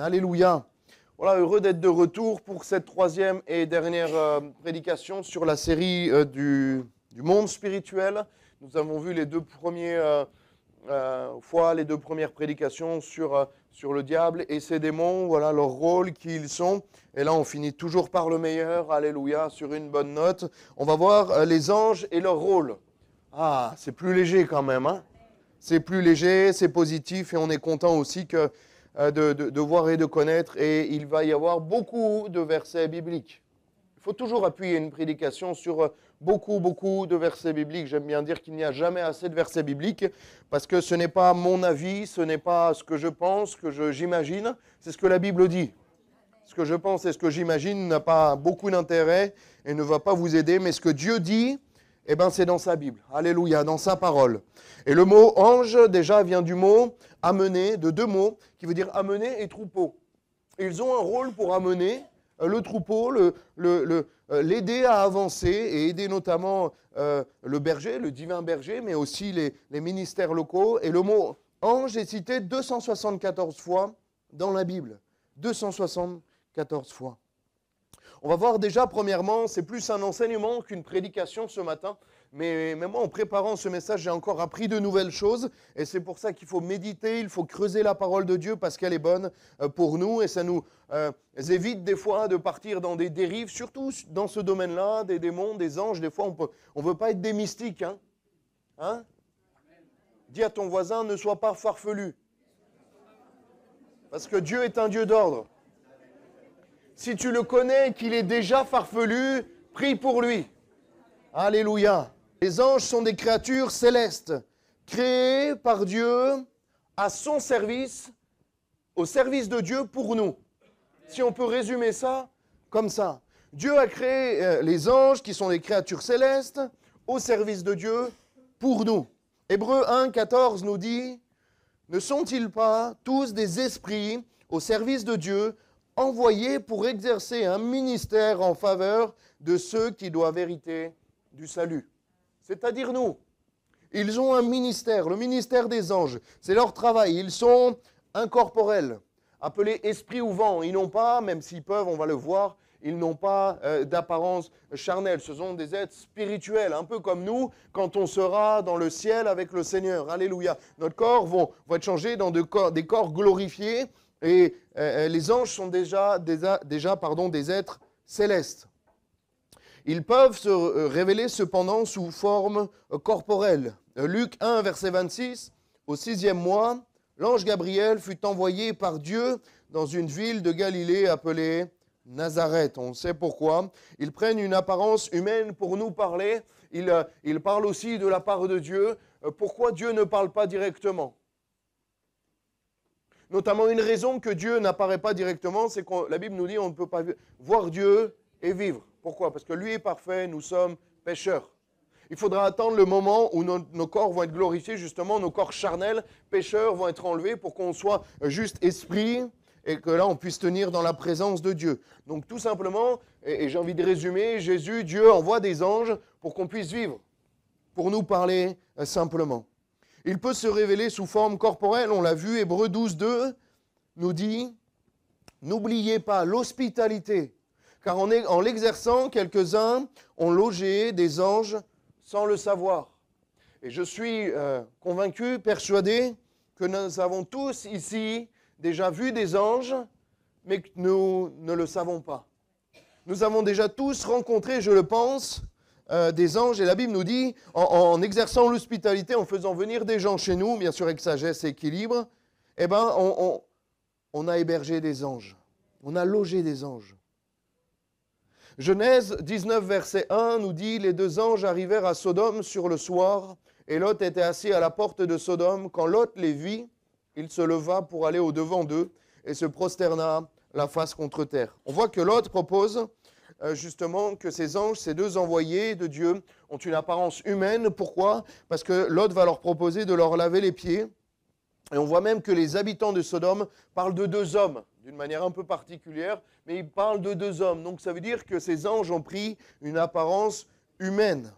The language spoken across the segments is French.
Alléluia. Voilà, heureux d'être de retour pour cette troisième et dernière prédication sur la série du monde spirituel. Nous avons vu les deux premières prédications sur le diable et ses démons, voilà leur rôle, qui ils sont. Et là, on finit toujours par le meilleur, alléluia, sur une bonne note. On va voir les anges et leur rôle. Ah, c'est plus léger quand même, hein? C'est plus léger, c'est positif et on est content aussi de voir et de connaître. Et il va y avoir beaucoup de versets bibliques. Il faut toujours appuyer une prédication sur beaucoup de versets bibliques. J'aime bien dire qu'il n'y a jamais assez de versets bibliques parce que ce n'est pas mon avis, ce n'est pas ce que je pense, ce que j'imagine, c'est ce que la Bible dit. Ce que je pense et ce que j'imagine n'a pas beaucoup d'intérêt et ne va pas vous aider, mais ce que Dieu dit, eh ben, c'est dans sa Bible. Alléluia, dans sa parole. Et le mot ange, déjà, vient du mot amener, de deux mots, qui veut dire amener et troupeau. Et ils ont un rôle pour amener le troupeau, l'aider à avancer et aider notamment le berger, le divin berger, mais aussi les ministères locaux. Et le mot ange est cité 274 fois dans la Bible. 274 fois. On va voir déjà, premièrement, c'est plus un enseignement qu'une prédication ce matin. Mais moi, en préparant ce message, j'ai encore appris de nouvelles choses. Et c'est pour ça qu'il faut méditer, il faut creuser la parole de Dieu parce qu'elle est bonne pour nous. Et ça nous évite des fois de partir dans des dérives, surtout dans ce domaine-là, des démons, des anges. Des fois, on ne veut pas être des mystiques. Hein? Dis à ton voisin, ne sois pas farfelu. Parce que Dieu est un Dieu d'ordre. Si tu le connais et qu'il est déjà farfelu, prie pour lui. Alléluia. Les anges sont des créatures célestes, créées par Dieu à son service, au service de Dieu pour nous. Si on peut résumer ça comme ça. Dieu a créé les anges qui sont des créatures célestes au service de Dieu pour nous. Hébreux 1, 14 nous dit « Ne sont-ils pas tous des esprits au service de Dieu, envoyés pour exercer un ministère en faveur de ceux qui doivent hériter du salut. » C'est-à-dire nous. Ils ont un ministère, le ministère des anges. C'est leur travail. Ils sont incorporels, appelés esprits ou vents. Ils n'ont pas, même s'ils peuvent, on va le voir, ils n'ont pas d'apparence charnelle. Ce sont des êtres spirituels, un peu comme nous, quand on sera dans le ciel avec le Seigneur. Alléluia. Notre corps va être changé dans des corps glorifiés. Et les anges sont déjà des êtres célestes. Ils peuvent se révéler cependant sous forme corporelle. Luc 1, verset 26, au 6e mois, l'ange Gabriel fut envoyé par Dieu dans une ville de Galilée appelée Nazareth. On sait pourquoi. Ils prennent une apparence humaine pour nous parler. Ils parlent aussi de la part de Dieu. Pourquoi Dieu ne parle pas directement ? Notamment une raison que Dieu n'apparaît pas directement, c'est que la Bible nous dit qu'on ne peut pas voir Dieu et vivre. Pourquoi ? Parce que lui est parfait, nous sommes pécheurs. Il faudra attendre le moment où nos corps vont être glorifiés, justement, nos corps charnels, pécheurs, vont être enlevés pour qu'on soit juste esprit et que là, on puisse tenir dans la présence de Dieu. Donc tout simplement, et j'ai envie de résumer, Dieu envoie des anges pour qu'on puisse vivre, pour nous parler simplement. Il peut se révéler sous forme corporelle, on l'a vu, Hébreux 12, 2 nous dit « N'oubliez pas l'hospitalité, car en l'exerçant, quelques-uns ont logé des anges sans le savoir. » Et je suis convaincu, persuadé, que nous avons tous ici déjà vu des anges, mais que nous ne le savons pas. Nous avons déjà tous rencontré, je le pense, des anges, et la Bible nous dit, en exerçant l'hospitalité, en faisant venir des gens chez nous, bien sûr avec sagesse et équilibre, eh ben, on a hébergé des anges, on a logé des anges. Genèse 19, verset 1 nous dit, « Les deux anges arrivèrent à Sodome sur le soir, et Lot était assis à la porte de Sodome. Quand Lot les vit, il se leva pour aller au-devant d'eux, et se prosterna la face contre terre. » On voit que Lot propose justement que ces anges, ces deux envoyés de Dieu, ont une apparence humaine. Pourquoi ? Parce que Lot va leur proposer de leur laver les pieds. Et on voit même que les habitants de Sodome parlent de deux hommes, d'une manière un peu particulière, mais ils parlent de deux hommes. Donc ça veut dire que ces anges ont pris une apparence humaine.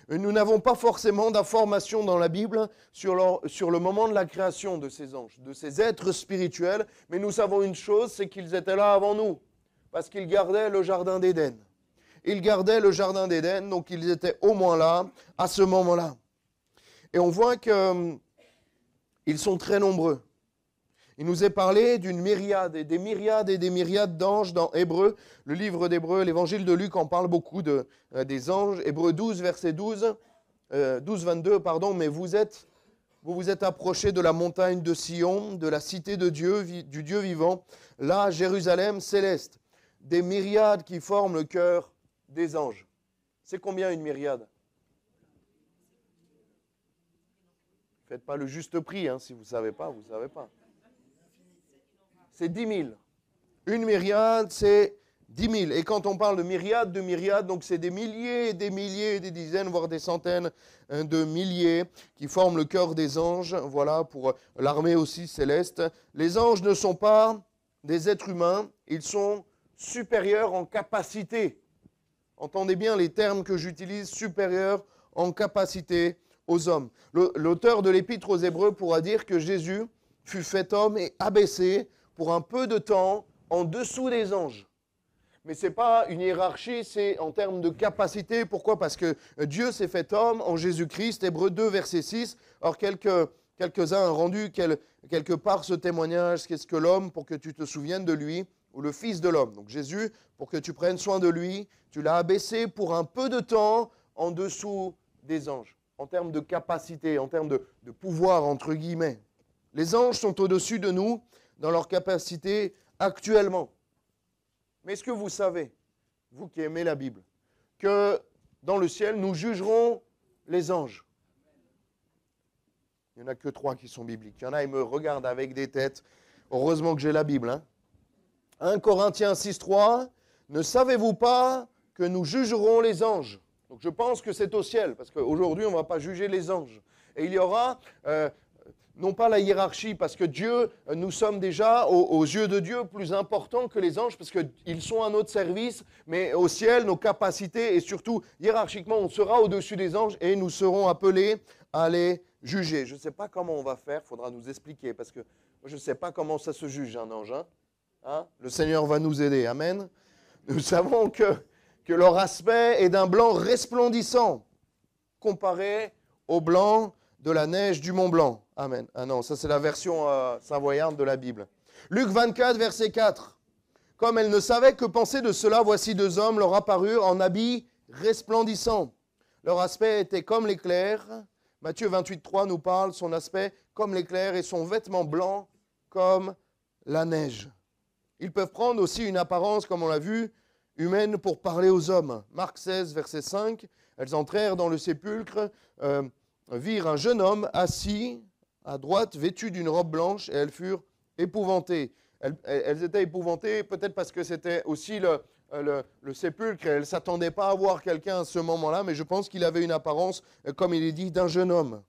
Nous n'avons pas forcément d'informations dans la Bible sur le moment de la création de ces anges, de ces êtres spirituels, mais nous savons une chose, c'est qu'ils étaient là avant nous, parce qu'ils gardaient le jardin d'Éden. Ils gardaient le jardin d'Éden, donc ils étaient au moins là, à ce moment-là. Et on voit qu'ils sont très nombreux. Il nous est parlé d'une myriade et des myriades d'anges dans Hébreux. Le livre d'Hébreux, l'évangile de Luc en parle beaucoup des anges. Hébreux 12, verset 22, mais vous vous êtes approchés de la montagne de Sion, de la cité de Dieu, du Dieu vivant, là, Jérusalem céleste, des myriades qui forment le cœur des anges. C'est combien une myriade? Faites pas le juste prix, hein, si vous ne savez pas, vous ne savez pas. C'est 10 000. Une myriade, c'est 10 000. Et quand on parle de myriades, donc c'est des milliers, des dizaines, voire des centaines de milliers qui forment le cœur des anges. Voilà, pour l'armée aussi céleste. Les anges ne sont pas des êtres humains, ils sont supérieurs en capacité. Entendez bien les termes que j'utilise, supérieurs en capacité aux hommes. L'auteur de l'Épître aux Hébreux pourra dire que Jésus fut fait homme et abaissé pour un peu de temps en dessous des anges. Mais ce n'est pas une hiérarchie, c'est en termes de capacité. Pourquoi? Parce que Dieu s'est fait homme en Jésus-Christ, Hébreux 2, verset 6. Or, quelques-uns ont rendu quelque part ce témoignage, qu'est-ce que l'homme pour que tu te souviennes de lui, ou le Fils de l'homme. Donc Jésus, pour que tu prennes soin de lui, tu l'as abaissé pour un peu de temps en dessous des anges, en termes de capacité, en termes de pouvoir, entre guillemets. Les anges sont au-dessus de nous dans leur capacité actuellement. Mais est-ce que vous savez, vous qui aimez la Bible, que dans le ciel, nous jugerons les anges? Il n'y en a que 3 qui sont bibliques. Il y en a, ils me regardent avec des têtes. Heureusement que j'ai la Bible. 1 Corinthiens 6, 3. Ne savez-vous pas que nous jugerons les anges? Donc je pense que c'est au ciel, parce qu'aujourd'hui, on ne va pas juger les anges. Et il y aura... non pas la hiérarchie, parce que Dieu, nous sommes déjà, aux yeux de Dieu, plus importants que les anges, parce qu'ils sont à notre service, mais au ciel, nos capacités, et surtout, hiérarchiquement, on sera au-dessus des anges, et nous serons appelés à les juger. Je ne sais pas comment on va faire, il faudra nous expliquer, parce que je ne sais pas comment ça se juge, un ange. Le Seigneur va nous aider, amen. Nous savons que leur aspect est d'un blanc resplendissant, comparé au blanc de la neige du Mont Blanc. Amen. Ah non, ça c'est la version savoyarde de la Bible. Luc 24, verset 4. Comme elle ne savait que penser de cela, voici 2 hommes leur apparurent en habits resplendissants. Leur aspect était comme l'éclair. Matthieu 28, 3 nous parle, son aspect comme l'éclair et son vêtement blanc comme la neige. Ils peuvent prendre aussi une apparence, comme on l'a vu, humaine pour parler aux hommes. Marc 16, verset 5. Elles entrèrent dans le sépulcre, virent un jeune homme assis à droite, vêtu d'une robe blanche, et elles furent épouvantées. Elles étaient épouvantées, peut-être parce que c'était aussi le sépulcre, et elles ne s'attendaient pas à voir quelqu'un à ce moment-là, mais je pense qu'il avait une apparence, comme il est dit, d'un jeune homme.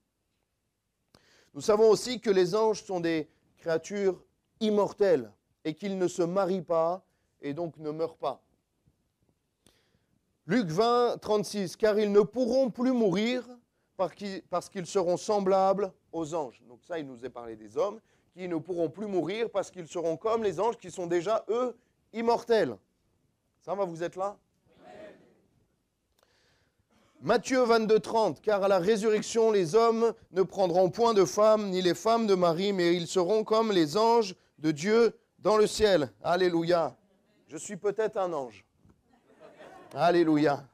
Nous savons aussi que les anges sont des créatures immortelles, et qu'ils ne se marient pas, et donc ne meurent pas. Luc 20, 36, car ils ne pourront plus mourir, parce qu'ils seront semblables aux anges. Donc ça, il nous est parlé des hommes qui ne pourront plus mourir parce qu'ils seront comme les anges qui sont déjà, eux, immortels. Ça va, vous êtes là? Amen. Matthieu 22, 30, car à la résurrection, les hommes ne prendront point de femmes, ni les femmes de mari, mais ils seront comme les anges de Dieu dans le ciel. Alléluia. Je suis peut-être un ange. Alléluia.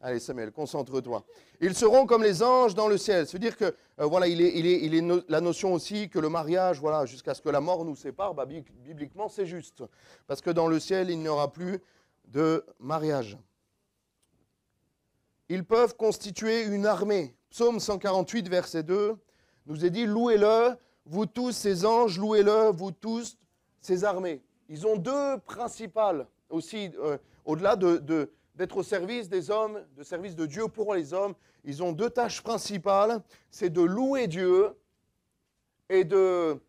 Allez Samuel, concentre-toi. Ils seront comme les anges dans le ciel. C'est-à-dire que, voilà, il est la notion aussi que le mariage, voilà, jusqu'à ce que la mort nous sépare, bibliquement, c'est juste. Parce que dans le ciel, il n'y aura plus de mariage. Ils peuvent constituer une armée. Psaume 148, verset 2, nous est dit, louez-le, vous tous ces anges, louez-le, vous tous ces armées. Ils ont 2 principales aussi, au-delà d'être au service des hommes, de service de Dieu pour les hommes, ils ont 2 tâches principales, c'est de louer Dieu et de,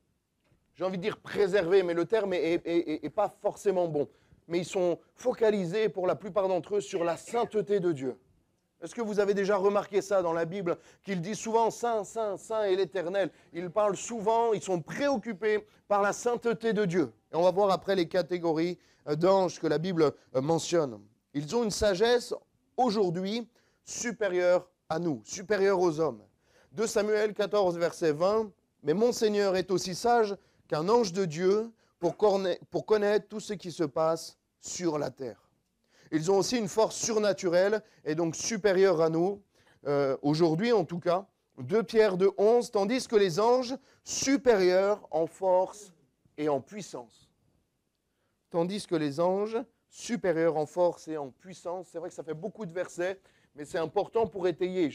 j'ai envie de dire préserver, mais le terme est pas forcément bon. Mais ils sont focalisés pour la plupart d'entre eux sur la sainteté de Dieu. Est-ce que vous avez déjà remarqué ça dans la Bible, qu'il dit souvent Saint, Saint, Saint est l'Éternel. Ils parlent souvent, ils sont préoccupés par la sainteté de Dieu. Et on va voir après les catégories d'anges que la Bible mentionne. Ils ont une sagesse aujourd'hui supérieure à nous, supérieure aux hommes. 2 Samuel 14, verset 20, « Mais mon Seigneur est aussi sage qu'un ange de Dieu pour connaître tout ce qui se passe sur la terre. » Ils ont aussi une force surnaturelle et donc supérieure à nous, aujourd'hui en tout cas, 2 Pierre 2,11, tandis que les anges supérieurs en force et en puissance. Tandis que les anges supérieurs en force et en puissance, c'est vrai que ça fait beaucoup de versets, mais c'est important pour étayer.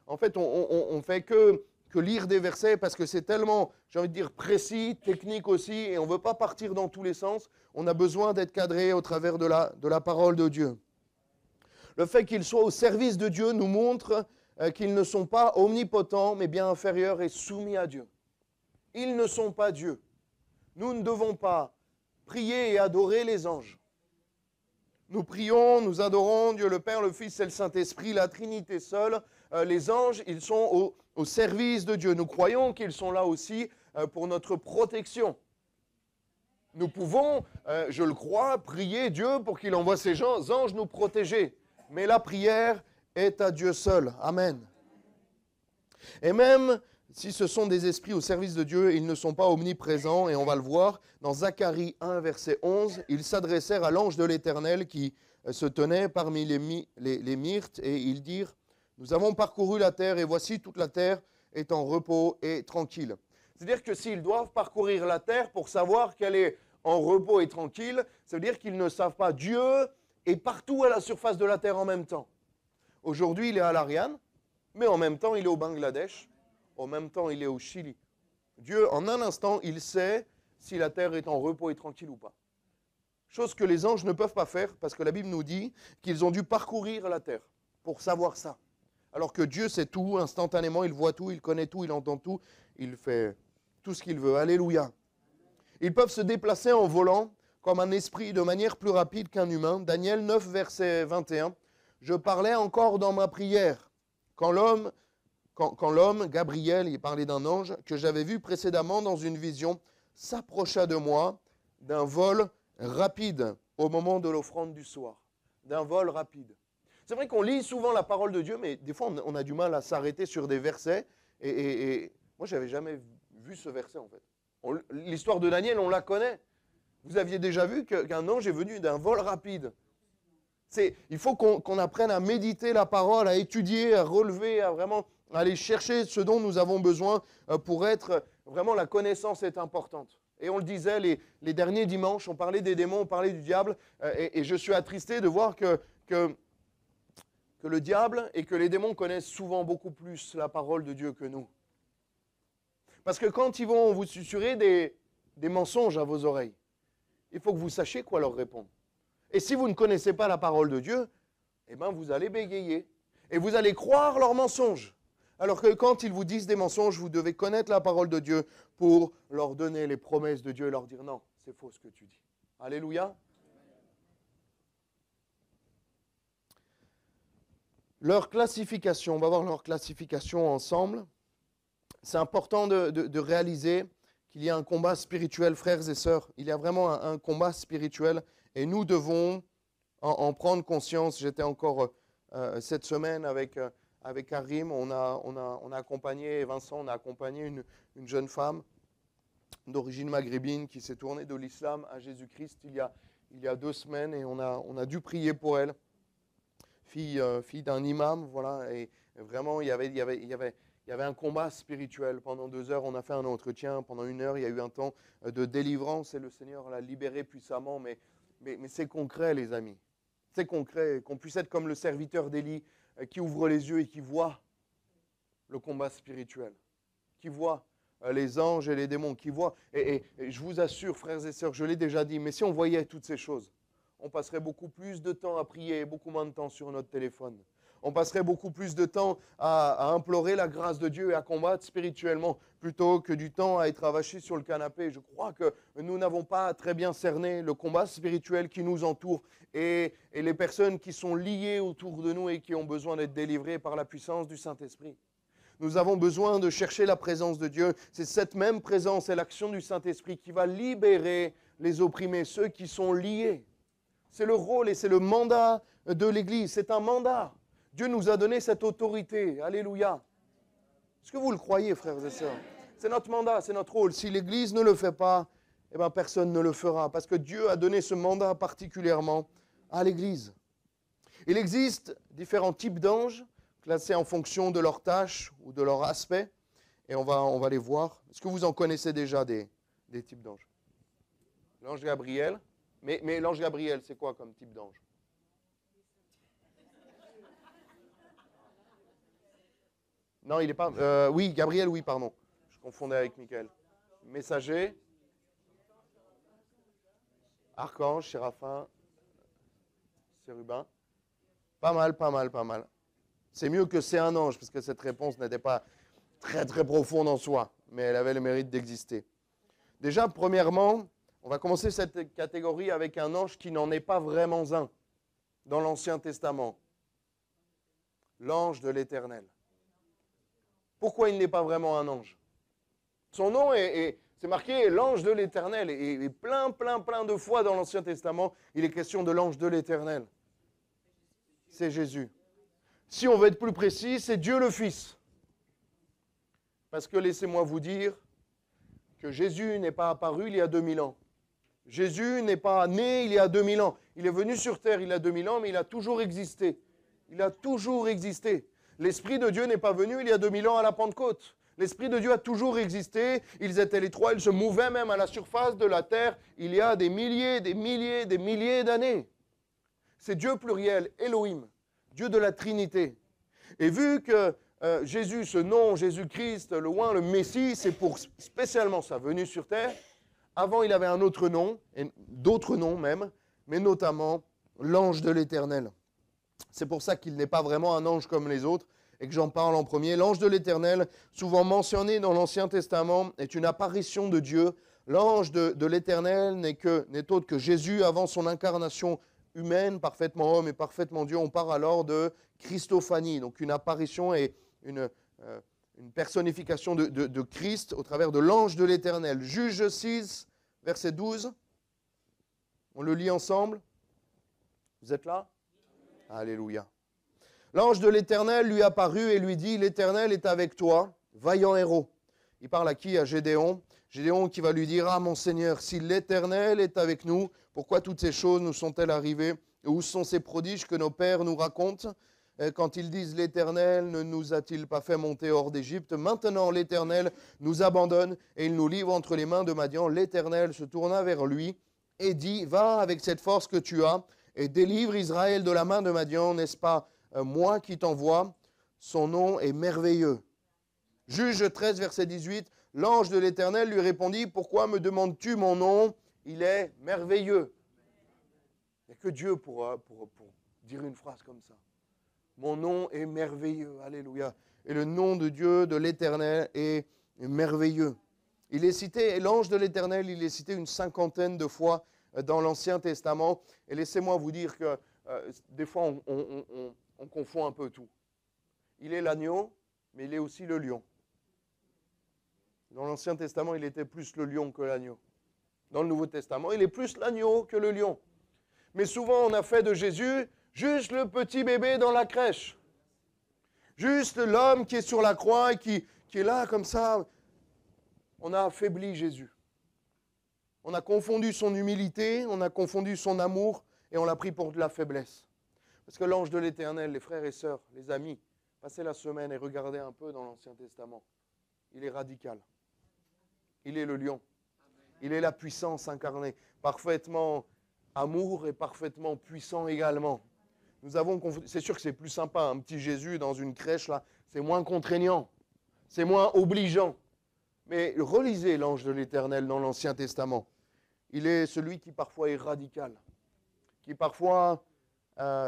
En fait, on fait que lire des versets parce que c'est tellement, j'ai envie de dire, précis, technique aussi, et on ne veut pas partir dans tous les sens. On a besoin d'être cadré au travers de la parole de Dieu. Le fait qu'ils soient au service de Dieu nous montre qu'ils ne sont pas omnipotents, mais bien inférieurs et soumis à Dieu. Ils ne sont pas Dieu. Nous ne devons pas prier et adorer les anges. Nous prions, nous adorons Dieu le Père, le Fils et le Saint-Esprit, la Trinité seule. Les anges, ils sont au service de Dieu. Nous croyons qu'ils sont là aussi pour notre protection. Nous pouvons, je le crois, prier Dieu pour qu'il envoie ses anges nous protéger. Mais la prière est à Dieu seul. Amen. Et même si ce sont des esprits au service de Dieu, ils ne sont pas omniprésents, et on va le voir, dans Zacharie 1, verset 11, ils s'adressèrent à l'ange de l'Éternel qui se tenait parmi les myrtes, et ils dirent, « Nous avons parcouru la terre, et voici toute la terre est en repos et tranquille. » C'est-à-dire que s'ils doivent parcourir la terre pour savoir qu'elle est en repos et tranquille, ça veut dire qu'ils ne savent pas Dieu est partout à la surface de la terre en même temps. Aujourd'hui, il est à l'Ariane, mais en même temps, il est au Bangladesh. En même temps, il est au Chili. Dieu, en un instant, il sait si la terre est en repos et tranquille ou pas. Chose que les anges ne peuvent pas faire, parce que la Bible nous dit qu'ils ont dû parcourir la terre pour savoir ça. Alors que Dieu sait tout, instantanément, il voit tout, il connaît tout, il entend tout, il fait tout ce qu'il veut. Alléluia. Ils peuvent se déplacer en volant comme un esprit de manière plus rapide qu'un humain. Daniel 9, verset 21. « Je parlais encore dans ma prière, quand l'homme, Gabriel, il parlait d'un ange, que j'avais vu précédemment dans une vision, s'approcha de moi d'un vol rapide au moment de l'offrande du soir. » D'un vol rapide. C'est vrai qu'on lit souvent la parole de Dieu, mais des fois on a du mal à s'arrêter sur des versets. Et moi, je n'avais jamais vu ce verset en fait. L'histoire de Daniel, on la connaît. Vous aviez déjà vu qu'un ange est venu d'un vol rapide. Il faut qu'on apprenne à méditer la parole, à étudier, à relever, à vraiment aller chercher ce dont nous avons besoin pour être... Vraiment, la connaissance est importante. Et on le disait, les derniers dimanches, on parlait des démons, on parlait du diable, et je suis attristé de voir que le diable et que les démons connaissent souvent beaucoup plus la parole de Dieu que nous. Parce que quand ils vont vous susurrer des mensonges à vos oreilles, il faut que vous sachiez quoi leur répondre. Et si vous ne connaissez pas la parole de Dieu, eh bien vous allez bégayer. Et vous allez croire leurs mensonges. Alors que quand ils vous disent des mensonges, vous devez connaître la parole de Dieu pour leur donner les promesses de Dieu et leur dire non, c'est faux ce que tu dis. Alléluia. Leur classification, on va voir leur classification ensemble. C'est important de réaliser qu'il y a un combat spirituel, frères et sœurs. Il y a vraiment un combat spirituel et nous devons en prendre conscience. J'étais encore cette semaine avec Karim, on a accompagné, Vincent, on a accompagné une jeune femme d'origine maghrébine qui s'est tournée de l'islam à Jésus-Christ il y a 2 semaines et on a dû prier pour elle. Fille d'un imam, voilà, et vraiment il y avait un combat spirituel. Pendant 2 heures, on a fait un entretien. Pendant 1 heure, il y a eu un temps de délivrance et le Seigneur l'a libéré puissamment. Mais c'est concret, les amis. C'est concret. Qu'on puisse être comme le serviteur d'Élie qui ouvre les yeux et qui voit le combat spirituel. Qui voit les anges et les démons. Qui voit. Et je vous assure, frères et sœurs, je l'ai déjà dit, mais si on voyait toutes ces choses, on passerait beaucoup plus de temps à prier et beaucoup moins de temps sur notre téléphone. On passerait beaucoup plus de temps à implorer la grâce de Dieu et à combattre spirituellement plutôt que du temps à être avachi sur le canapé. Je crois que nous n'avons pas très bien cerné le combat spirituel qui nous entoure et les personnes qui sont liées autour de nous et qui ont besoin d'être délivrées par la puissance du Saint-Esprit. Nous avons besoin de chercher la présence de Dieu. C'est cette même présence et l'action du Saint-Esprit qui va libérer les opprimés, ceux qui sont liés. C'est le rôle et c'est le mandat de l'Église. C'est un mandat. Dieu nous a donné cette autorité. Alléluia. Est-ce que vous le croyez, frères et sœurs? C'est notre mandat, c'est notre rôle. Si l'Église ne le fait pas, eh bien, personne ne le fera. Parce que Dieu a donné ce mandat particulièrement à l'Église. Il existe différents types d'anges, classés en fonction de leur tâche ou de leur aspect. Et on va les voir. Est-ce que vous en connaissez déjà des types d'anges? L'ange Gabriel. Mais l'ange Gabriel, c'est quoi comme type d'ange? Non, il n'est pas... oui, Gabriel, oui, pardon. Je confondais avec Michael. Messager. Archange, séraphin. Chérubin. Pas mal, pas mal, pas mal. C'est mieux que c'est un ange, parce que cette réponse n'était pas très, très profonde en soi, mais elle avait le mérite d'exister. Déjà, premièrement, on va commencer cette catégorie avec un ange qui n'en est pas vraiment un dans l'Ancien Testament. L'ange de l'Éternel. Pourquoi il n'est pas vraiment un ange? Son nom c'est marqué l'ange de l'Éternel, et plein de fois dans l'Ancien Testament, il est question de l'ange de l'Éternel. C'est Jésus. Si on veut être plus précis, c'est Dieu le Fils. Parce que laissez-moi vous dire que Jésus n'est pas apparu il y a 2000 ans. Jésus n'est pas né il y a 2000 ans. Il est venu sur terre il y a 2000 ans, mais il a toujours existé. Il a toujours existé. L'Esprit de Dieu n'est pas venu il y a 2000 ans à la Pentecôte. L'Esprit de Dieu a toujours existé. Ils étaient les trois, ils se mouvaient même à la surface de la terre il y a des milliers d'années. C'est Dieu pluriel, Elohim, Dieu de la Trinité. Et vu que Jésus, ce nom, Jésus-Christ, le oint, le Messie, c'est pour spécialement sa venue sur terre. Avant, il avait un autre nom, et d'autres noms même, mais notamment l'ange de l'Éternel. C'est pour ça qu'il n'est pas vraiment un ange comme les autres, et que j'en parle en premier. L'ange de l'Éternel, souvent mentionné dans l'Ancien Testament, est une apparition de Dieu. L'ange de l'Éternel n'est autre que Jésus avant son incarnation humaine, parfaitement homme et parfaitement Dieu. On parle alors de Christophanie, donc une apparition et une personnification de Christ au travers de l'ange de l'Éternel. Juge 6, verset 12. On le lit ensemble. Vous êtes là? Alléluia. L'ange de l'Éternel lui apparut et lui dit, l'Éternel est avec toi, vaillant héros. Il parle à qui? À Gédéon. Gédéon qui va lui dire, ah mon Seigneur, si l'Éternel est avec nous, pourquoi toutes ces choses nous sont-elles arrivées? Et où sont ces prodiges que nos pères nous racontent? Quand ils disent l'Éternel ne nous a-t-il pas fait monter hors d'Égypte? Maintenant l'Éternel nous abandonne et il nous livre entre les mains de Madian. L'Éternel se tourna vers lui et dit, va avec cette force que tu as et délivre Israël de la main de Madian. N'est-ce pas moi qui t'envoie? Son nom est merveilleux. Juge 13, verset 18. L'ange de l'Éternel lui répondit, pourquoi me demandes-tu mon nom? Il est merveilleux. Il n'y a que Dieu pour dire une phrase comme ça. Mon nom est merveilleux. Alléluia. Et le nom de Dieu, de l'Éternel, est merveilleux. Il est cité, l'ange de l'Éternel, il est cité une 50aine de fois dans l'Ancien Testament. Et laissez-moi vous dire que des fois, on confond un peu tout. Il est l'agneau, mais il est aussi le lion. Dans l'Ancien Testament, il était plus le lion que l'agneau. Dans le Nouveau Testament, il est plus l'agneau que le lion. Mais souvent, on a fait de Jésus juste le petit bébé dans la crèche. Juste l'homme qui est sur la croix et qui est là comme ça. On a affaibli Jésus. On a confondu son humilité, on a confondu son amour et on l'a pris pour de la faiblesse. Parce que l'ange de l'Éternel, les frères et sœurs, les amis, passez la semaine et regardez un peu dans l'Ancien Testament. Il est radical. Il est le lion. Il est la puissance incarnée, parfaitement amour et parfaitement puissant également. C'est sûr que c'est plus sympa, un petit Jésus dans une crèche, là, c'est moins contraignant, c'est moins obligeant. Mais relisez l'ange de l'Éternel dans l'Ancien Testament. Il est celui qui parfois est radical, qui parfois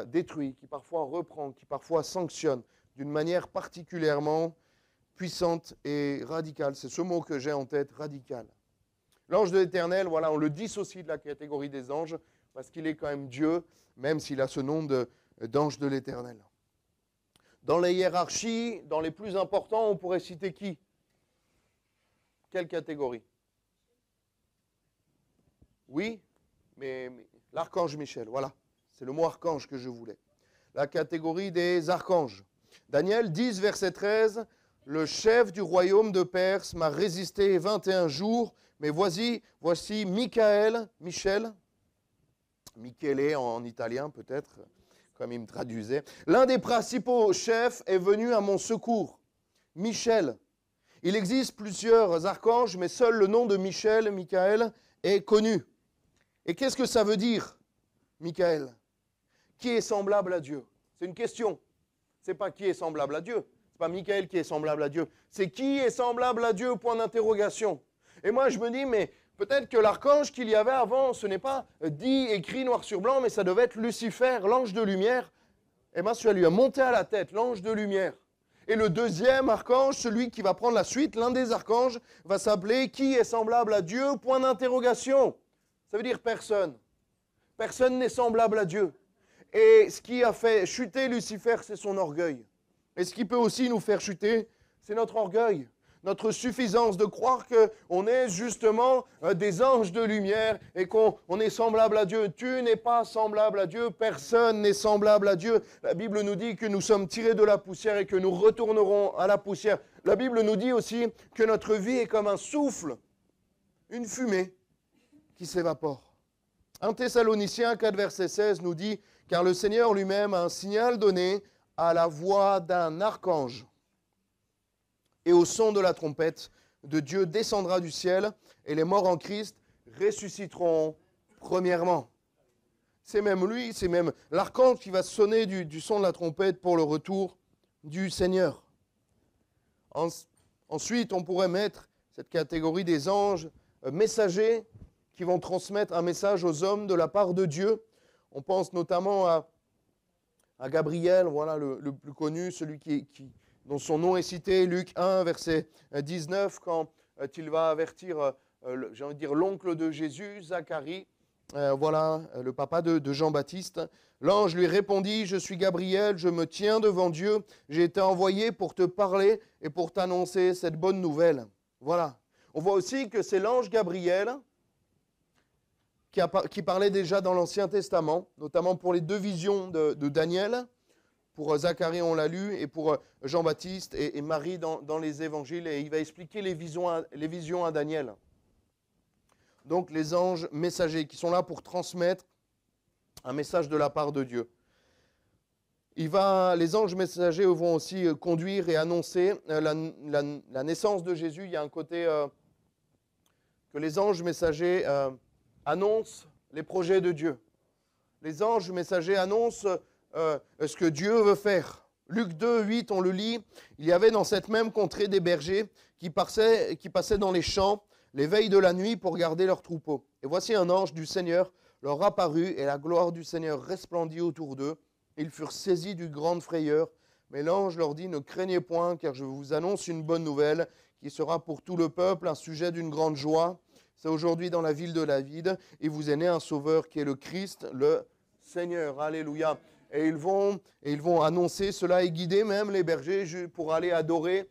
détruit, qui parfois reprend, qui parfois sanctionne d'une manière particulièrement puissante et radicale. C'est ce mot que j'ai en tête, radical. L'ange de l'Éternel, voilà, on le dissocie de la catégorie des anges parce qu'il est quand même Dieu, même s'il a ce nom d'ange de l'Éternel. Dans les hiérarchies, dans les plus importants, on pourrait citer qui? Quelle catégorie? Oui, mais l'archange Michel, voilà. C'est le mot archange que je voulais. La catégorie des archanges. Daniel 10, verset 13, « Le chef du royaume de Perse m'a résisté 21 jours, mais voici Michael, Michele en italien peut-être, comme il me traduisait. L'un des principaux chefs est venu à mon secours, Michel. Il existe plusieurs archanges, mais seul le nom de Michael, est connu. Et qu'est-ce que ça veut dire, Michael? Qui est semblable à Dieu? C'est une question. Ce n'est pas qui est semblable à Dieu. Ce n'est pas Michael qui est semblable à Dieu. C'est qui est semblable à Dieu, point d'interrogation. Et moi, je me dis, mais peut-être que l'archange qu'il y avait avant, ce n'est pas dit, écrit noir sur blanc, mais ça devait être Lucifer, l'ange de lumière. Et bien, celui-là lui a monté à la tête, l'ange de lumière. Et le deuxième archange, celui qui va prendre la suite, l'un des archanges, va s'appeler qui est semblable à Dieu, point d'interrogation. Ça veut dire personne. Personne n'est semblable à Dieu. Et ce qui a fait chuter Lucifer, c'est son orgueil. Et ce qui peut aussi nous faire chuter, c'est notre orgueil. Notre suffisance de croire qu'on est justement des anges de lumière et qu'on est semblable à Dieu. Tu n'es pas semblable à Dieu, personne n'est semblable à Dieu. La Bible nous dit que nous sommes tirés de la poussière et que nous retournerons à la poussière. La Bible nous dit aussi que notre vie est comme un souffle, une fumée qui s'évapore. 1 Thessaloniciens 4, verset 16 nous dit « Car le Seigneur lui-même a un signal donné à la voix d'un archange. Et au son de la trompette de Dieu descendra du ciel, et les morts en Christ ressusciteront premièrement. » C'est même lui, c'est même l'archange qui va sonner du son de la trompette pour le retour du Seigneur. Ensuite, on pourrait mettre cette catégorie des anges messagers qui vont transmettre un message aux hommes de la part de Dieu. On pense notamment à Gabriel, voilà le plus connu, celui dont son nom est cité, Luc 1, verset 19, quand il va avertir, j'ai envie de dire, l'oncle de Jésus, Zacharie, le papa de Jean-Baptiste. L'ange lui répondit, « Je suis Gabriel, je me tiens devant Dieu, j'ai été envoyé pour te parler et pour t'annoncer cette bonne nouvelle. » Voilà. On voit aussi que c'est l'ange Gabriel qui parlait déjà dans l'Ancien Testament, notamment pour les deux visions de Daniel. Pour Zacharie, on l'a lu, et pour Jean-Baptiste et Marie dans les évangiles, et il va expliquer les visions à Daniel. Donc les anges messagers qui sont là pour transmettre un message de la part de Dieu. Les anges messagers vont aussi conduire et annoncer la naissance de Jésus. Il y a un côté que les anges messagers annoncent les projets de Dieu. Les anges messagers annoncent ce que Dieu veut faire. Luc 2, 8, on le lit, « Il y avait dans cette même contrée des bergers qui passaient dans les champs les veilles de la nuit pour garder leurs troupeaux. Et voici un ange du Seigneur leur apparut, et la gloire du Seigneur resplendit autour d'eux. Ils furent saisis d'une grande frayeur. Mais l'ange leur dit, « Ne craignez point, car je vous annonce une bonne nouvelle, qui sera pour tout le peuple un sujet d'une grande joie. C'est aujourd'hui dans la ville de David, et vous est né un sauveur qui est le Christ, le Seigneur. » Alléluia. Et ils vont annoncer cela et guider même les bergers pour aller adorer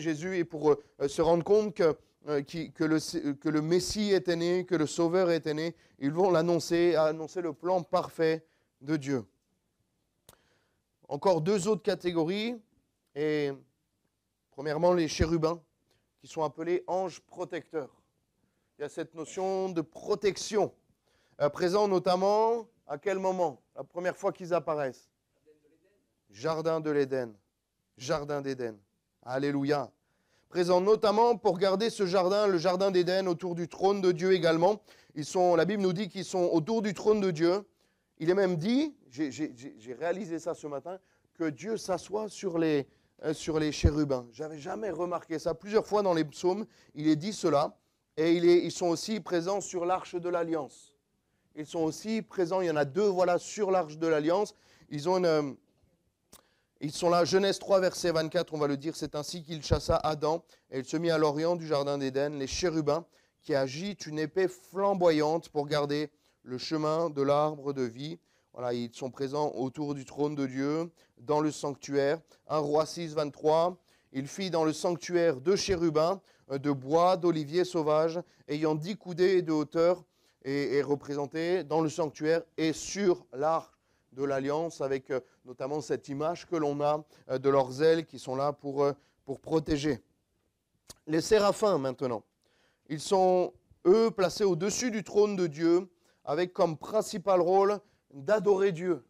Jésus et pour se rendre compte que le Messie était né, que le Sauveur était né. Ils vont annoncer le plan parfait de Dieu. Encore deux autres catégories. Et premièrement, les chérubins, qui sont appelés anges protecteurs. Il y a cette notion de protection, présent notamment à quel moment? La première fois qu'ils apparaissent. Jardin de l'Éden. Jardin d'Éden. Alléluia. Présent notamment pour garder ce jardin, le jardin d'Éden, autour du trône de Dieu également. La Bible nous dit qu'ils sont autour du trône de Dieu. Il est même dit, j'ai réalisé ça ce matin, que Dieu s'assoit sur les chérubins. Je n'avais jamais remarqué ça. Plusieurs fois dans les psaumes, il est dit cela. Et ils sont aussi présents sur l'arche de l'Alliance. ils sont aussi présents. Il y en a deux, voilà, sur l'Arche de l'Alliance. Ils sont là, Genèse 3, verset 24, on va le dire, c'est ainsi qu'il chassa Adam, et il se mit à l'orient du jardin d'Éden, les chérubins, qui agitent une épée flamboyante pour garder le chemin de l'arbre de vie. Voilà, ils sont présents autour du trône de Dieu, dans le sanctuaire. 1 Roi 6, 23, il fit dans le sanctuaire deux chérubins de bois, d'olivier sauvage, ayant 10 coudées de hauteur, et représentés dans le sanctuaire et sur l'arche de l'Alliance, avec notamment cette image que l'on a de leurs ailes qui sont là pour protéger. Les séraphins maintenant, ils sont eux placés au-dessus du trône de Dieu avec comme principal rôle d'adorer Dieu.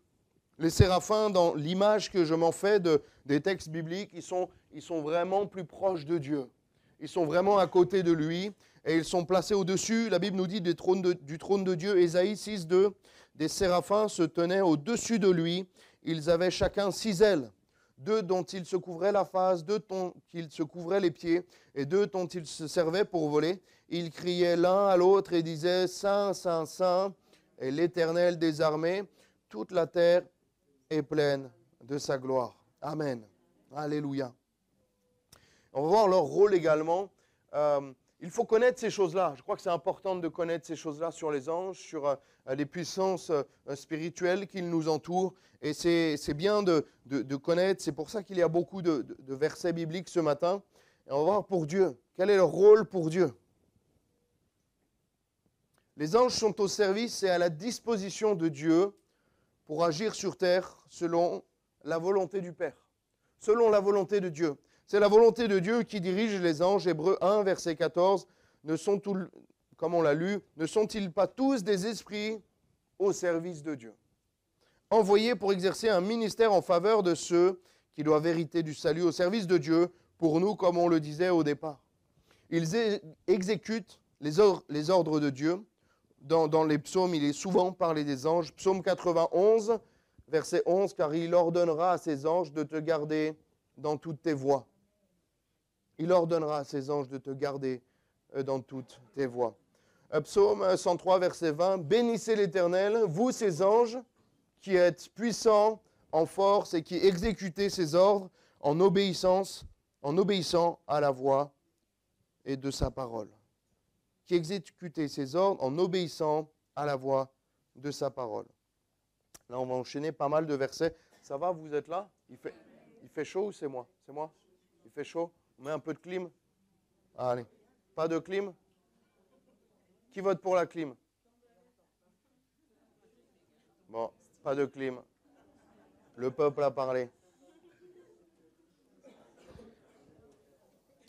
Les séraphins, dans l'image que je m'en fais des textes bibliques, ils sont vraiment plus proches de Dieu. Ils sont vraiment à côté de lui et ils sont placés au-dessus. La Bible nous dit du trône de Dieu, Ésaïe 6, 2, des séraphins se tenaient au-dessus de lui. Ils avaient chacun 6 ailes, 2 dont ils se couvraient la face, 2 dont ils se couvraient les pieds et 2 dont ils se servaient pour voler. Ils criaient l'un à l'autre et disaient « Saint, Saint, Saint est l'Éternel des armées, toute la terre est pleine de sa gloire. » Amen. Alléluia. On va voir leur rôle également. Il faut connaître ces choses-là. Je crois que c'est important de connaître ces choses-là sur les anges, sur les puissances spirituelles qui nous entourent. Et c'est bien de connaître. C'est pour ça qu'il y a beaucoup de versets bibliques ce matin. Et on va voir pour Dieu. Quel est leur rôle pour Dieu? Les anges sont au service et à la disposition de Dieu pour agir sur terre selon la volonté du Père. Selon la volonté de Dieu. C'est la volonté de Dieu qui dirige les anges. Hébreux 1, verset 14. Comme on l'a lu, ne sont-ils pas tous des esprits au service de Dieu, envoyés pour exercer un ministère en faveur de ceux qui doivent hériter du salut, au service de Dieu, pour nous, comme on le disait au départ. Ils exécutent les ordres de Dieu. Dans les psaumes, il est souvent parlé des anges. Psaume 91, verset 11, car il ordonnera à ses anges de te garder dans toutes tes voies. Il ordonnera à ses anges de te garder dans toutes tes voies. Psaume 103, verset 20. Bénissez l'Éternel, vous ses anges, qui êtes puissants en force et qui exécutez ses ordres en obéissant à la voix et de sa parole. Qui exécutez ses ordres en obéissant à la voix de sa parole. Là, on va enchaîner pas mal de versets. Ça va, vous êtes là? Il fait chaud ou c'est moi? C'est moi? Il fait chaud? On met un peu de clim? Allez. Pas de clim? Qui vote pour la clim? Bon, pas de clim. Le peuple a parlé.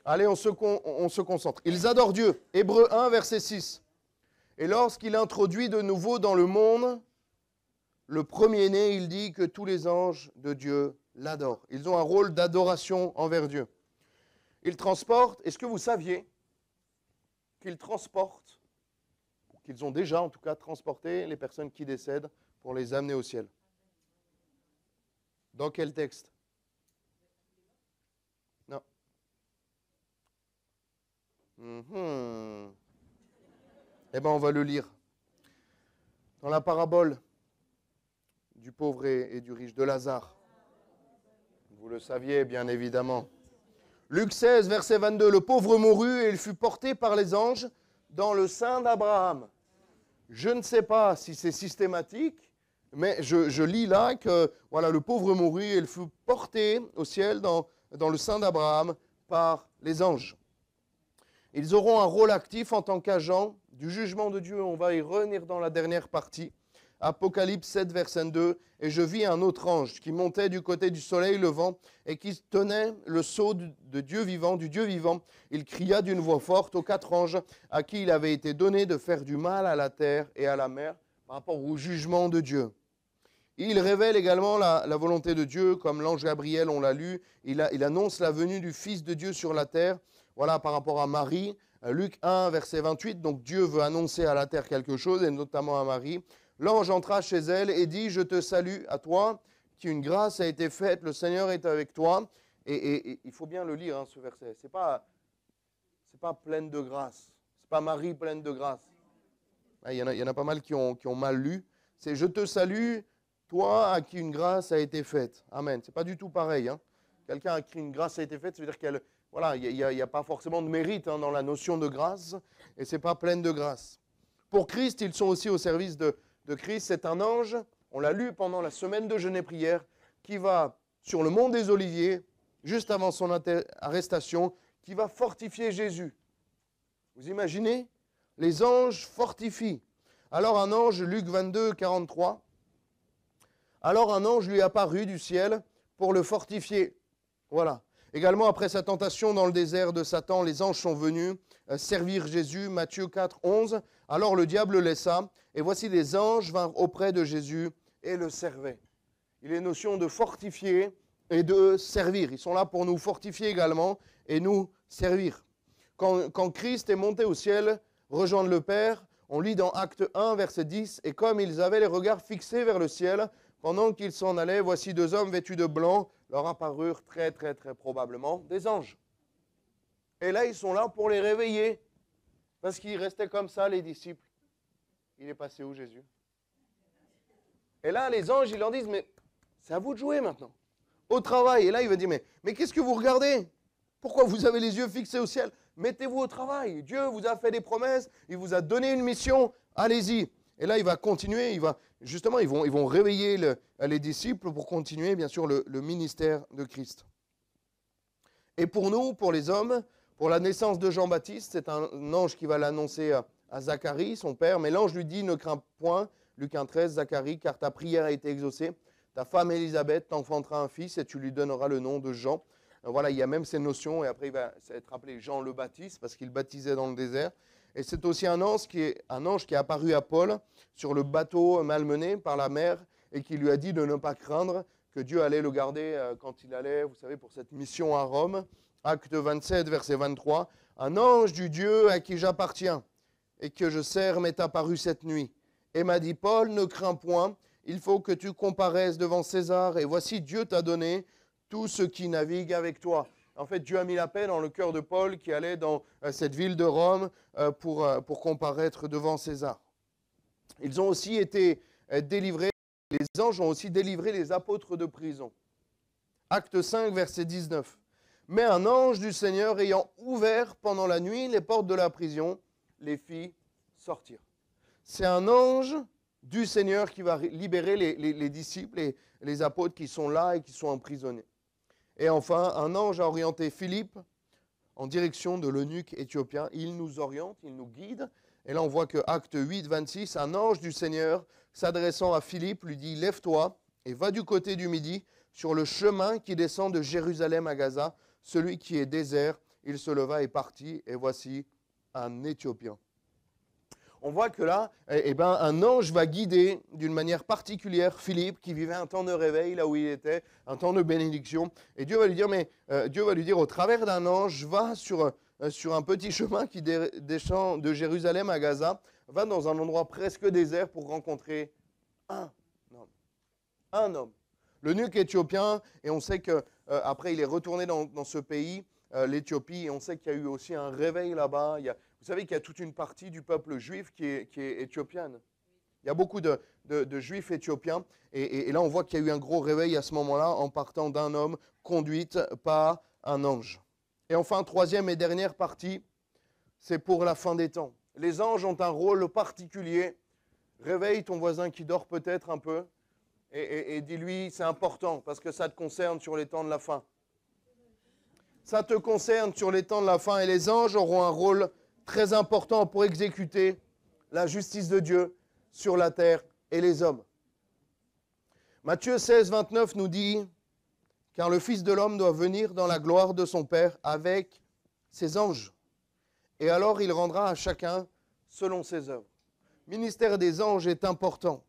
Allez, on se concentre. Ils adorent Dieu. Hébreux 1, verset 6. Et lorsqu'il introduit de nouveau dans le monde le premier-né, il dit que tous les anges de Dieu l'adorent. Ils ont un rôle d'adoration envers Dieu. Ils transportent, est-ce que vous saviez qu'ils transportent, qu'ils ont déjà en tout cas transporté les personnes qui décèdent pour les amener au ciel? Dans quel texte? Non. Eh bien, on va le lire. Dans la parabole du pauvre et du riche, de Lazare. Vous le saviez, bien évidemment. Luc 16, verset 22. Le pauvre mourut et il fut porté par les anges dans le sein d'Abraham. Je ne sais pas si c'est systématique, mais je lis là que voilà, le pauvre mourut et il fut porté au ciel dans le sein d'Abraham par les anges. Ils auront un rôle actif en tant qu'agents du jugement de Dieu. On va y revenir dans la dernière partie. Apocalypse 7, verset 2. Et je vis un autre ange qui montait du côté du soleil levant et qui tenait le sceau du Dieu vivant. Il cria d'une voix forte aux 4 anges à qui il avait été donné de faire du mal à la terre et à la mer par rapport au jugement de Dieu. Il révèle également la volonté de Dieu, comme l'ange Gabriel, on l'a lu. Il annonce la venue du Fils de Dieu sur la terre. Voilà, par rapport à Marie. Luc 1, verset 28. Donc Dieu veut annoncer à la terre quelque chose, et notamment à Marie. L'ange entra chez elle et dit, je te salue à toi, qui une grâce a été faite, le Seigneur est avec toi. Et il faut bien le lire, hein, ce verset. C'est pas pleine de grâce. C'est pas Marie pleine de grâce. Il y en a pas mal qui ont mal lu. C'est « Je te salue, toi à qui une grâce a été faite ». Amen. Ce n'est pas du tout pareil. Hein. Quelqu'un à qui une grâce a été faite, ça veut dire qu'il n'y a pas forcément de mérite dans la notion de grâce, et ce n'est pas pleine de grâce. Pour Christ, ils sont aussi au service de Christ. C'est un ange, on l'a lu pendant la semaine de jeûne et prière, qui va sur le mont des Oliviers, juste avant son arrestation, qui va fortifier Jésus. Vous imaginez? Les anges fortifient. Alors un ange, Luc 22, 43, alors un ange lui apparut du ciel pour le fortifier. Voilà. Également, après sa tentation dans le désert de Satan, les anges sont venus servir Jésus. Matthieu 4, 11. Alors le diable le laissa, et voici les anges vinrent auprès de Jésus et le servaient. Il est notion de fortifier et de servir. Ils sont là pour nous fortifier également et nous servir. Quand Christ est monté au ciel, rejoindre le Père, on lit dans Acte 1, verset 10, « Et comme ils avaient les regards fixés vers le ciel, pendant qu'ils s'en allaient, voici deux hommes vêtus de blanc, leur apparurent très probablement des anges. » Et là, ils sont là pour les réveiller, parce qu'ils restaient comme ça, les disciples. Il est passé où, Jésus? Et là, les anges, ils leur disent, mais c'est à vous de jouer maintenant, au travail. Et là, il va dire, mais qu'est-ce que vous regardez? Pourquoi vous avez les yeux fixés au ciel? Mettez-vous au travail. Dieu vous a fait des promesses, il vous a donné une mission, allez-y. Et là, il va continuer, ils vont réveiller les disciples pour continuer, bien sûr, le ministère de Christ. Et pour nous, pour les hommes, pour la naissance de Jean-Baptiste, c'est un ange qui va l'annoncer à Zacharie, son père, mais l'ange lui dit, ne crains point, Luc 1,13, Zacharie, car ta prière a été exaucée. Ta femme Élisabeth t'enfantera un fils et tu lui donneras le nom de Jean. Voilà, il y a même ces notions, et après il va être appelé Jean le Baptiste, parce qu'il baptisait dans le désert. Et c'est aussi un ange qui est apparu à Paul sur le bateau malmené par la mer, et qui lui a dit de ne pas craindre, que Dieu allait le garder quand il allait, vous savez, pour cette mission à Rome. Acte 27, verset 23. Un ange du Dieu à qui j'appartiens, et que je sers m'est apparu cette nuit. Et m'a dit, Paul, ne crains point, il faut que tu comparaisses devant César, et voici Dieu t'a donné tout ce qui navigue avec toi. En fait, Dieu a mis la paix dans le cœur de Paul qui allait dans cette ville de Rome pour comparaître devant César. Ils ont aussi été délivrés, les anges ont aussi délivré les apôtres de prison. Acte 5, verset 19. Mais un ange du Seigneur ayant ouvert pendant la nuit les portes de la prison, les fit sortir. C'est un ange du Seigneur qui va libérer les disciples et les apôtres qui sont là et qui sont emprisonnés. Et enfin, un ange a orienté Philippe en direction de l'eunuque éthiopien. Il nous oriente, il nous guide. Et là, on voit que Acte 8, 26, un ange du Seigneur, s'adressant à Philippe, lui dit « Lève-toi et va du côté du midi, sur le chemin qui descend de Jérusalem à Gaza, celui qui est désert. » Il se leva et partit, et voici un Éthiopien. On voit que là, un ange va guider d'une manière particulière Philippe, qui vivait un temps de réveil là où il était, un temps de bénédiction. Et Dieu va lui dire, au travers d'un ange, va sur un petit chemin qui descend de Jérusalem à Gaza, va dans un endroit presque désert pour rencontrer un homme. Un homme. L'eunuque éthiopien, et on sait qu'après il est retourné dans ce pays, l'Éthiopie, et on sait qu'il y a eu aussi un réveil là-bas. Vous savez qu'il y a toute une partie du peuple juif qui est éthiopienne. Il y a beaucoup de juifs éthiopiens, et là on voit qu'il y a eu un gros réveil à ce moment-là en partant d'un homme conduite par un ange. Et enfin, troisième et dernière partie, c'est pour la fin des temps. Les anges ont un rôle particulier. Réveille ton voisin qui dort peut-être un peu, et dis-lui, c'est important, parce que ça te concerne sur les temps de la fin. Ça te concerne sur les temps de la fin, et les anges auront un rôle très important pour exécuter la justice de Dieu sur la terre et les hommes. Matthieu 16, 29 nous dit, « Car le Fils de l'homme doit venir dans la gloire de son Père avec ses anges, et alors il rendra à chacun selon ses œuvres. » Le ministère des anges est important.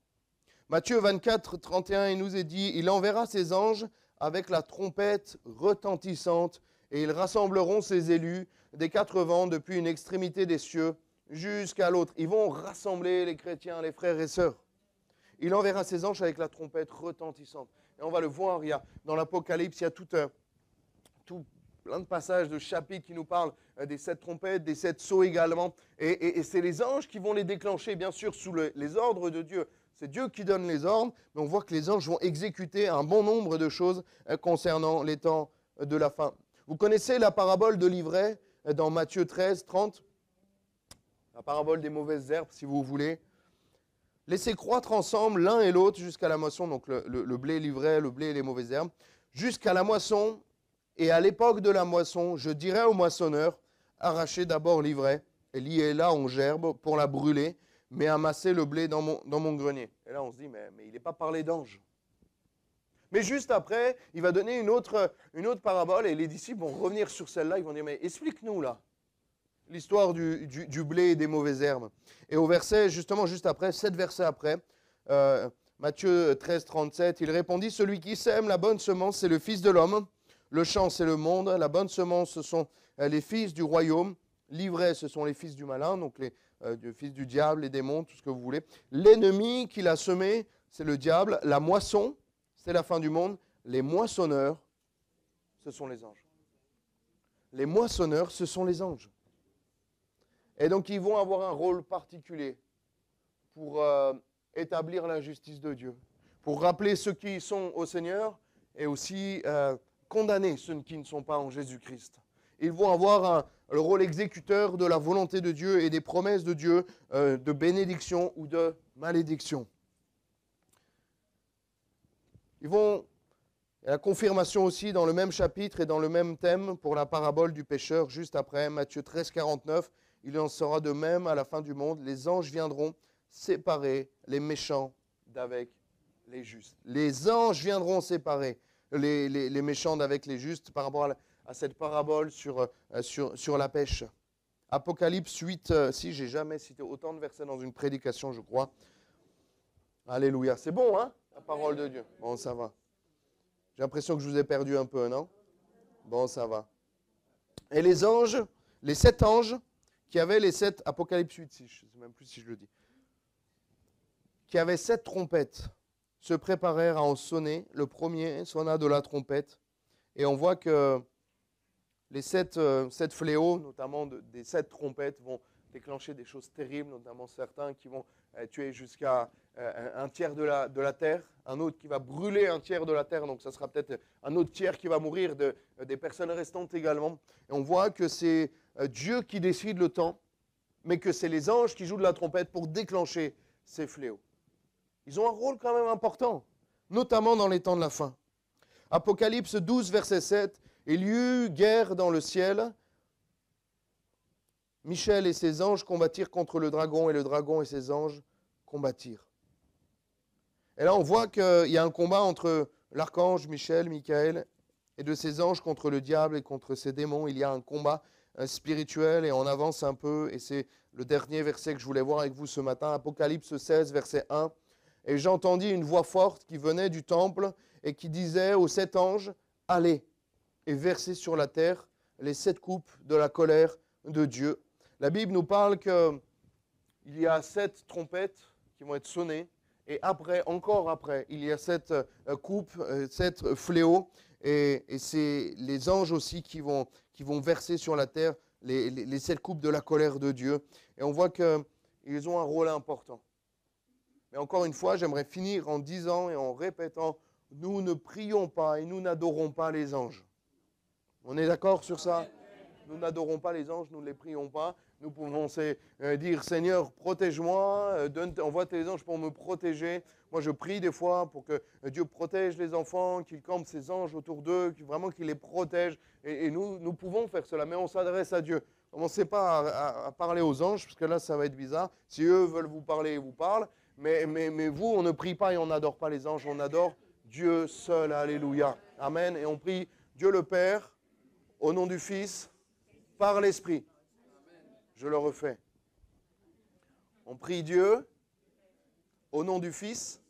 Matthieu 24, 31, il nous est dit, « Il enverra ses anges avec la trompette retentissante, et ils rassembleront ses élus des quatre vents depuis une extrémité des cieux jusqu'à l'autre. » Ils vont rassembler les chrétiens, les frères et sœurs. Il enverra ses anges avec la trompette retentissante. Et on va le voir, dans l'Apocalypse, il y a tout plein de passages de chapitres qui nous parlent des 7 trompettes, des 7 sceaux également. Et c'est les anges qui vont les déclencher, bien sûr, sous les ordres de Dieu. C'est Dieu qui donne les ordres, mais on voit que les anges vont exécuter un bon nombre de choses concernant les temps de la fin. Vous connaissez la parabole de l'ivraie dans Matthieu 13, 30 ? La parabole des mauvaises herbes, si vous voulez. Laissez croître ensemble l'un et l'autre jusqu'à la moisson, donc le blé, l'ivraie, le blé et les mauvaises herbes, jusqu'à la moisson. Et à l'époque de la moisson, je dirai au moissonneur, arrachez d'abord l'ivraie et liez-la en gerbe pour la brûler, mais amassez le blé dans mon grenier. Et là, on se dit, mais il n'est pas parlé d'ange. Mais juste après, il va donner une autre parabole et les disciples vont revenir sur celle-là. Ils vont dire, mais explique-nous là, l'histoire du blé et des mauvaises herbes. Et au verset, justement, juste après, 7 versets après, Matthieu 13, 37, il répondit, celui qui sème la bonne semence, c'est le Fils de l'homme. Le champ, c'est le monde. La bonne semence, ce sont les fils du royaume. L'ivraie, ce sont les fils du malin, donc les fils du diable, les démons, tout ce que vous voulez. L'ennemi qu'il a semé, c'est le diable. La moisson, c'est la fin du monde. Les moissonneurs, ce sont les anges. Les moissonneurs, ce sont les anges. Et donc, ils vont avoir un rôle particulier pour établir la justice de Dieu, pour rappeler ceux qui sont au Seigneur et aussi condamner ceux qui ne sont pas en Jésus-Christ. Ils vont avoir le rôle exécuteur de la volonté de Dieu et des promesses de Dieu, de bénédiction ou de malédiction. Ils vont, la confirmation aussi dans le même chapitre et dans le même thème pour la parabole du pécheur, juste après, Matthieu 13, 49, il en sera de même à la fin du monde. Les anges viendront séparer les méchants d'avec les justes. Les anges viendront séparer les méchants d'avec les justes par rapport à cette parabole sur la pêche. Apocalypse 8, si j'ai jamais cité autant de versets dans une prédication, je crois. Alléluia. C'est bon, hein, la parole de Dieu. Bon, ça va. J'ai l'impression que je vous ai perdu un peu, non? Bon, ça va. Et les anges, les 7 anges, qui avaient les 7, Apocalypse 8, je ne sais même plus si je le dis, qui avaient 7 trompettes, se préparèrent à en sonner. Le premier sonna de la trompette. Et on voit que les 7 fléaux, notamment des 7 trompettes, vont déclencher des choses terribles, notamment certains qui vont tuer jusqu'à un tiers de la terre, un autre qui va brûler un tiers de la terre, donc ça sera peut-être un autre tiers qui va mourir, des personnes restantes également. Et on voit que c'est Dieu qui décide le temps, mais que c'est les anges qui jouent de la trompette pour déclencher ces fléaux. Ils ont un rôle quand même important, notamment dans les temps de la fin. Apocalypse 12, verset 7, « Il y eut guerre dans le ciel. Michel et ses anges combattirent contre le dragon, et le dragon et ses anges combattirent. » Et là, on voit qu'il y a un combat entre l'archange Michel, Michael, et de ses anges contre le diable et contre ses démons. Il y a un combat spirituel, et on avance un peu, et c'est le dernier verset que je voulais voir avec vous ce matin, Apocalypse 16, verset 1. « Et j'entendis une voix forte qui venait du temple et qui disait aux 7 anges, « Allez, et versez sur la terre les 7 coupes de la colère de Dieu. » La Bible nous parle qu'il y a 7 trompettes qui vont être sonnées, et après, encore après, il y a 7 coupes, 7 fléaux, et c'est les anges aussi qui vont verser sur la terre les 7 coupes de la colère de Dieu. Et on voit qu'ils ont un rôle important. Mais encore une fois, j'aimerais finir en disant et en répétant, nous ne prions pas et nous n'adorons pas les anges. On est d'accord sur ça? Nous n'adorons pas les anges, nous ne les prions pas. Nous pouvons dire, Seigneur, protège-moi, envoie tes anges pour me protéger. Moi, je prie des fois pour que Dieu protège les enfants, qu'il campe ses anges autour d'eux, vraiment qu'il les protège. Et nous pouvons faire cela, mais on s'adresse à Dieu. On ne commencez pas à parler aux anges, parce que là, ça va être bizarre. Si eux veulent vous parler, ils vous parlent. Mais vous, on ne prie pas et on n'adore pas les anges, on adore Dieu seul. Alléluia. Amen. Et on prie Dieu le Père, au nom du Fils, par l'Esprit. Je le refais. On prie Dieu, au nom du Fils,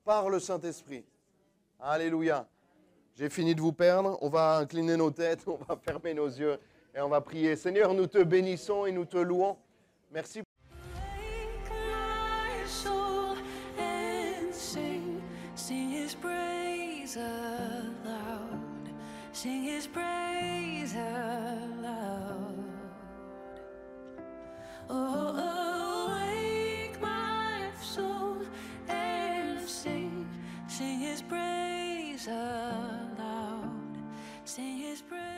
par le Saint-Esprit. Alléluia. J'ai fini de vous perdre. On va incliner nos têtes, on va fermer nos yeux et on va prier. Seigneur, nous te bénissons et nous te louons. Merci. Sing his praise aloud. Sing his praise. praise aloud. Oh, wake my soul and sing His praise aloud. Sing His praise.